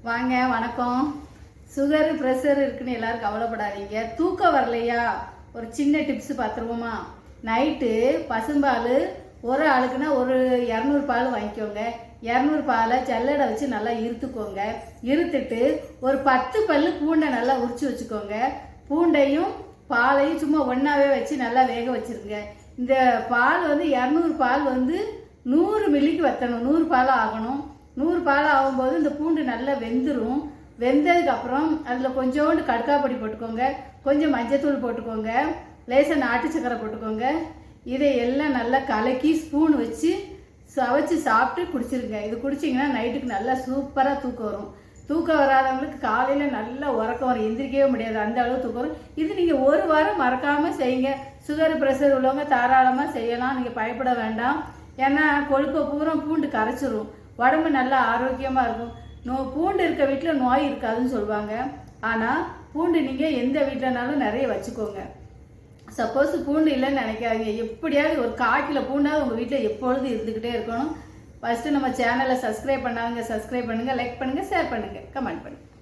வாங்க வணக்கம். Sugar pressure இருக்குன்னு எல்லாரும் கவலைப்படாதீங்க. தூக்கம் வரலையா, ஒரு சின்ன டிப்ஸ் பார்த்துருவோமா? நைட்டு பசும்பால் ஒரு ஆளுக்குன்னா ஒரு 200 பால் வாங்கிக்கோங்க. 200 பாலை ஜல்லடை வச்சு நல்லா இருத்துக்கோங்க. இருத்துட்டு ஒரு 10 பல்லு பூண்டை நல்லா உரிச்சு வச்சுக்கோங்க. பூண்டையும் பாலையும் சும்மா ஒன்றாவே வச்சு நல்லா வேக வச்சுருங்க. இந்த பால் 200 பால் 100 மில்லிக்கு வற்றணும். 100 பால் ஆகணும். 100 பால் ஆகும்போது இந்த பூண்டு நல்லா வெந்துடும். வெந்ததுக்கப்புறம் அதில் கொஞ்சோண்டு கடுக்காப்பொடி போட்டுக்கோங்க, கொஞ்சம் மஞ்சத்தூள் போட்டுக்கோங்க, லேசாக நாட்டு சக்கரை போட்டுக்கோங்க. இதை எல்லாம் நல்லா கலக்கி ஸ்பூன் வச்சு சவைச்சி சாப்பிட்டு குடிச்சிருங்க. இது குடிச்சிங்கன்னா நைட்டுக்கு நல்லா சூப்பராக தூக்கம் வரும். தூக்கம் வராதவங்களுக்கு காலையில் நல்லா உறக்கம் வரும், எந்திரிக்கவே முடியாது, அந்த அளவு தூக்கம் வரும். இது நீங்கள் ஒரு வாரம் மறக்காமல் செய்யுங்க. சுகர் ப்ரெஷர் உள்ளவங்க தாராளமாக செய்யலாம், நீங்கள் பயப்பட வேண்டாம். ஏன்னா கொழுப்பை பூரா பூண்டு கரைச்சிரும், உடம்பு நல்லா ஆரோக்கியமாக இருக்கும். பூண்டு இருக்க வீட்டில் நோய் இருக்காதுன்னு சொல்லுவாங்க. ஆனால் பூண்டு நீங்கள் எந்த வீட்டிலனாலும் நிறைய வச்சுக்கோங்க. சப்போஸ் பூண்டு இல்லைன்னு நினைக்காதீங்க, எப்படியாவது ஒரு 1/4 கிலோ பூண்டாவது உங்கள் வீட்டில் எப்பொழுதும் இருந்துக்கிட்டே இருக்கணும். ஃபஸ்ட்டு நம்ம சேனலை சப்ஸ்கிரைப் பண்ணாங்க, சப்ஸ்கிரைப் பண்ணுங்கள், லைக் பண்ணுங்கள், ஷேர் பண்ணுங்கள், கமெண்ட் பண்ணுங்கள்.